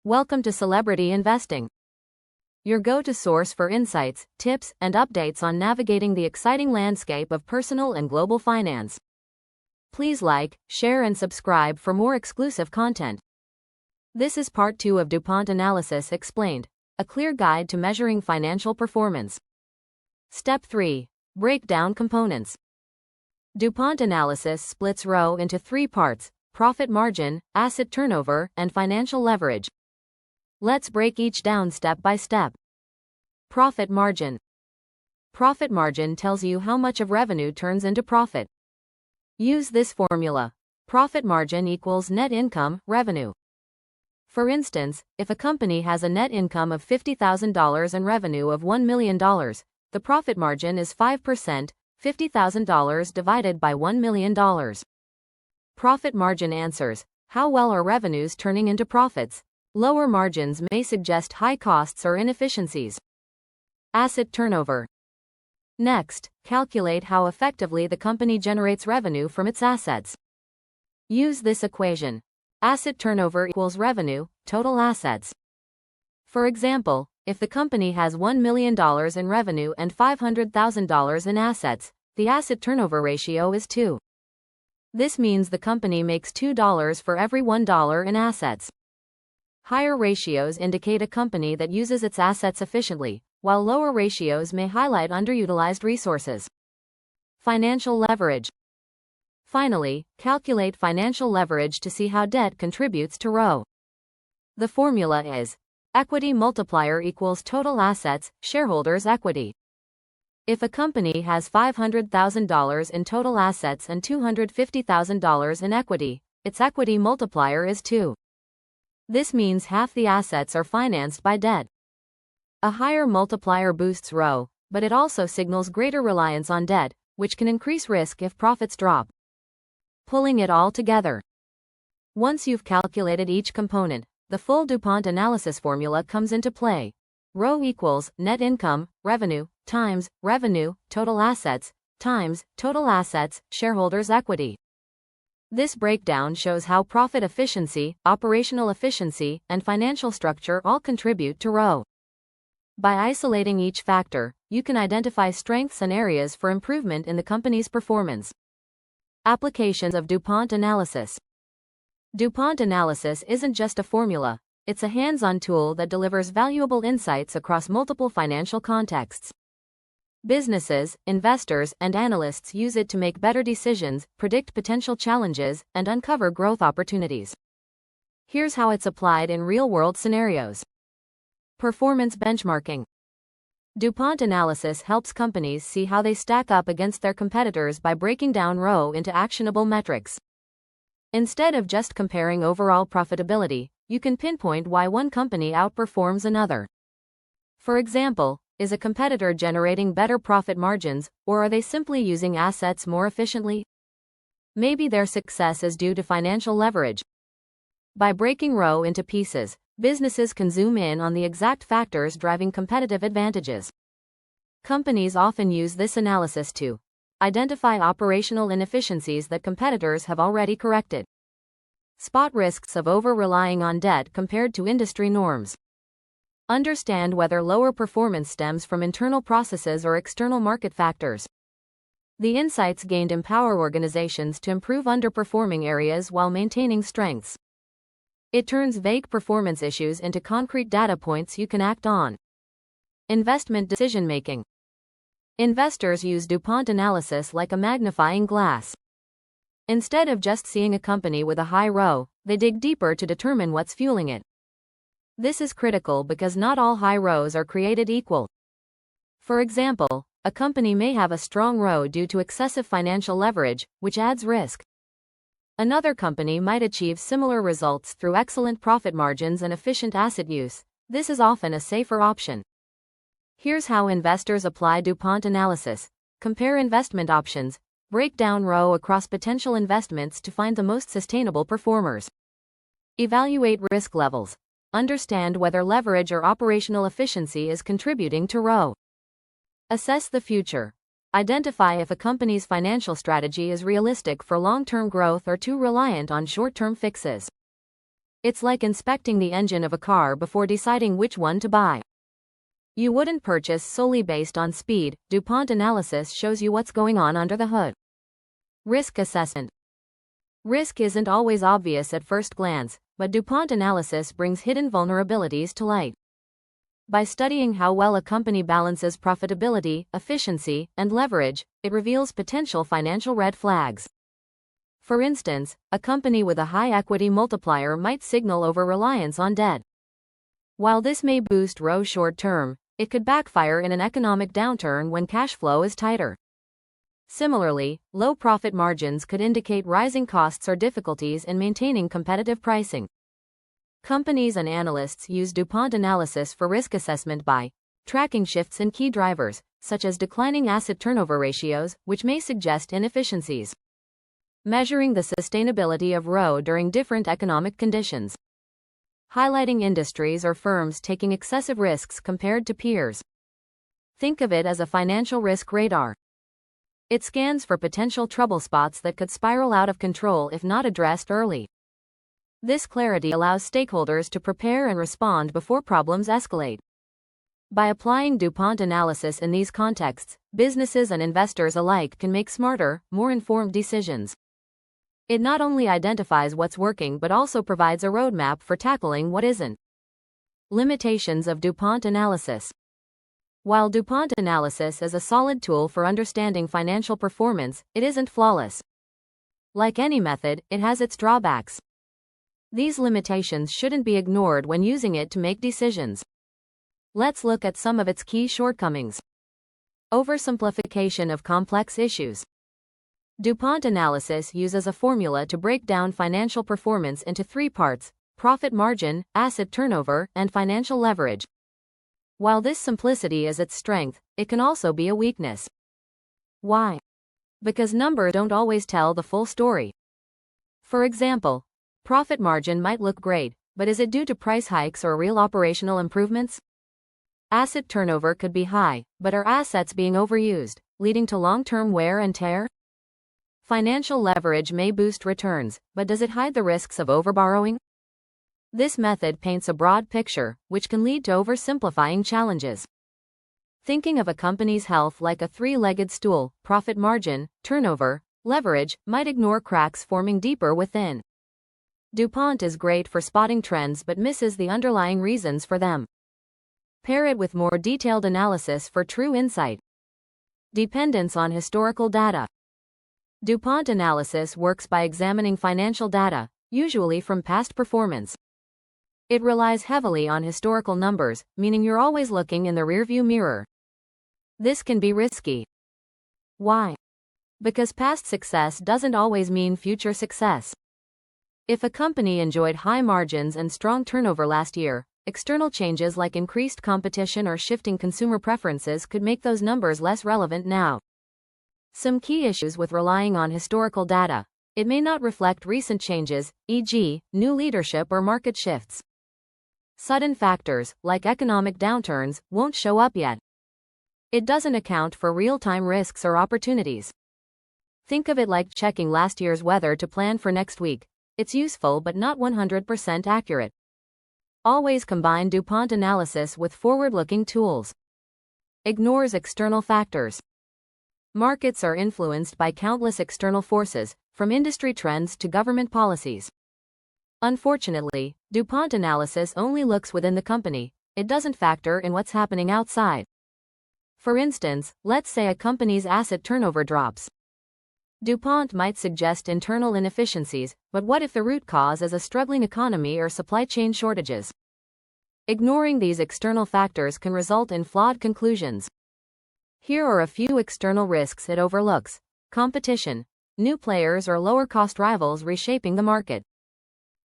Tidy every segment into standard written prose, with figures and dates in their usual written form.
Welcome to Celebrity Investing, your go-to source for insights, tips, and updates on navigating the exciting landscape of personal and global finance. Please like, share, and subscribe for more exclusive content. This is part 2 of DuPont Analysis Explained, a clear guide to measuring financial performance. Step 3. Break down components. DuPont Analysis splits ROE into 3 parts: profit margin, asset turnover, and financial leverage. Let's break each down step by step. Profit margin. Profit margin tells you how much of revenue turns into profit. Use this formula. Profit margin equals net income, revenue. For instance, if a company has a net income of $50,000 and revenue of $1 million, the profit margin is 5%, $50,000 divided by $1 million. Profit margin answers, how well are revenues turning into profits? Lower margins may suggest high costs or inefficiencies. Asset turnover. Next, calculate how effectively the company generates revenue from its assets. Use this equation. Asset turnover equals revenue, total assets. For example, if the company has $1 million in revenue and $500,000 in assets, the asset turnover ratio is 2. This means the company makes $2 for every $1 in assets. Higher ratios indicate a company that uses its assets efficiently, while lower ratios may highlight underutilized resources. Financial leverage. Finally, calculate financial leverage to see how debt contributes to ROE. The formula is equity multiplier equals total assets, shareholders' equity. If a company has $500,000 in total assets and $250,000 in equity, its equity multiplier is 2. This means half the assets are financed by debt. A higher multiplier boosts ROE, but it also signals greater reliance on debt, which can increase risk if profits drop. Pulling it all together. Once you've calculated each component, the full DuPont analysis formula comes into play. ROE equals net income, revenue, times revenue, total assets, times total assets, shareholders' equity. This breakdown shows how profit efficiency, operational efficiency, and financial structure all contribute to ROE. By isolating each factor, you can identify strengths and areas for improvement in the company's performance. Applications of DuPont Analysis. DuPont Analysis isn't just a formula, it's a hands-on tool that delivers valuable insights across multiple financial contexts. Businesses, investors, and analysts use it to make better decisions, predict potential challenges, and uncover growth opportunities. Here's how it's applied in real-world scenarios. Performance benchmarking. DuPont Analysis helps companies see how they stack up against their competitors by breaking down ROE into actionable metrics. Instead of just comparing overall profitability, you can pinpoint why one company outperforms another. For example, is a competitor generating better profit margins, or are they simply using assets more efficiently? Maybe their success is due to financial leverage. By breaking ROE into pieces, businesses can zoom in on the exact factors driving competitive advantages. Companies often use this analysis to identify operational inefficiencies that competitors have already corrected, spot risks of over-relying on debt compared to industry norms, understand whether lower performance stems from internal processes or external market factors. The insights gained empower organizations to improve underperforming areas while maintaining strengths. It turns vague performance issues into concrete data points you can act on. Investment decision-making. Investors use DuPont Analysis like a magnifying glass. Instead of just seeing a company with a high ROE, they dig deeper to determine what's fueling it. This is critical because not all high ROEs are created equal. For example, a company may have a strong ROE due to excessive financial leverage, which adds risk. Another company might achieve similar results through excellent profit margins and efficient asset use. This is often a safer option. Here's how investors apply DuPont Analysis. Compare investment options. Break down ROE across potential investments to find the most sustainable performers. Evaluate risk levels. Understand whether leverage or operational efficiency is contributing to ROE. Assess the future. Identify if a company's financial strategy is realistic for long-term growth or too reliant on short-term fixes. It's like inspecting the engine of a car before deciding which one to buy. You wouldn't purchase solely based on speed. DuPont Analysis shows you what's going on under the hood. Risk assessment. Risk isn't always obvious at first glance, but DuPont Analysis brings hidden vulnerabilities to light. By studying how well a company balances profitability, efficiency, and leverage, it reveals potential financial red flags. For instance, a company with a high equity multiplier might signal over-reliance on debt. While this may boost ROE short-term, it could backfire in an economic downturn when cash flow is tighter. Similarly, low profit margins could indicate rising costs or difficulties in maintaining competitive pricing. Companies and analysts use DuPont Analysis for risk assessment by tracking shifts in key drivers, such as declining asset turnover ratios, which may suggest inefficiencies. Measuring the sustainability of ROE during different economic conditions. Highlighting industries or firms taking excessive risks compared to peers. Think of it as a financial risk radar. It scans for potential trouble spots that could spiral out of control if not addressed early. This clarity allows stakeholders to prepare and respond before problems escalate. By applying DuPont Analysis in these contexts, businesses and investors alike can make smarter, more informed decisions. It not only identifies what's working but also provides a roadmap for tackling what isn't. Limitations of DuPont Analysis. While DuPont Analysis is a solid tool for understanding financial performance, it isn't flawless. Like any method, it has its drawbacks. These limitations shouldn't be ignored when using it to make decisions. Let's look at some of its key shortcomings. Oversimplification of complex issues. DuPont Analysis uses a formula to break down financial performance into three parts: profit margin, asset turnover, and financial leverage. While this simplicity is its strength, it can also be a weakness. Why? Because numbers don't always tell the full story. For example, profit margin might look great, but is it due to price hikes or real operational improvements? Asset turnover could be high, but are assets being overused, leading to long-term wear and tear? Financial leverage may boost returns, but does it hide the risks of overborrowing? This method paints a broad picture, which can lead to oversimplifying challenges. Thinking of a company's health like a three-legged stool, profit margin, turnover, leverage, might ignore cracks forming deeper within. DuPont is great for spotting trends but misses the underlying reasons for them. Pair it with more detailed analysis for true insight. Dependence on historical data. DuPont Analysis works by examining financial data, usually from past performance. It relies heavily on historical numbers, meaning you're always looking in the rearview mirror. This can be risky. Why? Because past success doesn't always mean future success. If a company enjoyed high margins and strong turnover last year, external changes like increased competition or shifting consumer preferences could make those numbers less relevant now. Some key issues with relying on historical data: it may not reflect recent changes, e.g., new leadership or market shifts. Sudden factors, like economic downturns, won't show up yet. It doesn't account for real-time risks or opportunities. Think of it like checking last year's weather to plan for next week. It's useful but not 100% accurate. Always combine DuPont Analysis with forward-looking tools. Ignores external factors. Markets are influenced by countless external forces, from industry trends to government policies. Unfortunately, DuPont Analysis only looks within the company. It doesn't factor in what's happening outside. For instance, let's say a company's asset turnover drops. DuPont might suggest internal inefficiencies, but what if the root cause is a struggling economy or supply chain shortages? Ignoring these external factors can result in flawed conclusions. Here are a few external risks it overlooks: competition, new players or lower-cost rivals reshaping the market.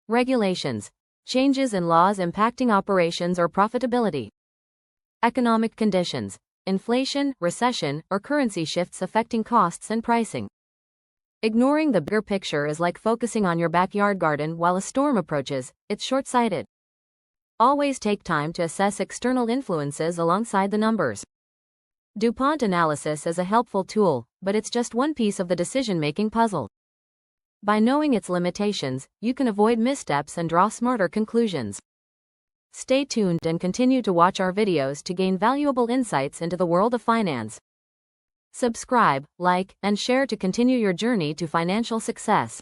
Regulations, changes in laws impacting operations or profitability. Economic conditions, inflation, recession, or currency shifts affecting costs and pricing. Ignoring the bigger picture is like focusing on your backyard garden while a storm approaches. It's short-sighted. Always take time to assess external influences alongside the numbers. DuPont Analysis is a helpful tool, but it's just one piece of the decision-making puzzle. By knowing its limitations, you can avoid missteps and draw smarter conclusions. Stay tuned and continue to watch our videos to gain valuable insights into the world of finance. Subscribe, like, and share to continue your journey to financial success.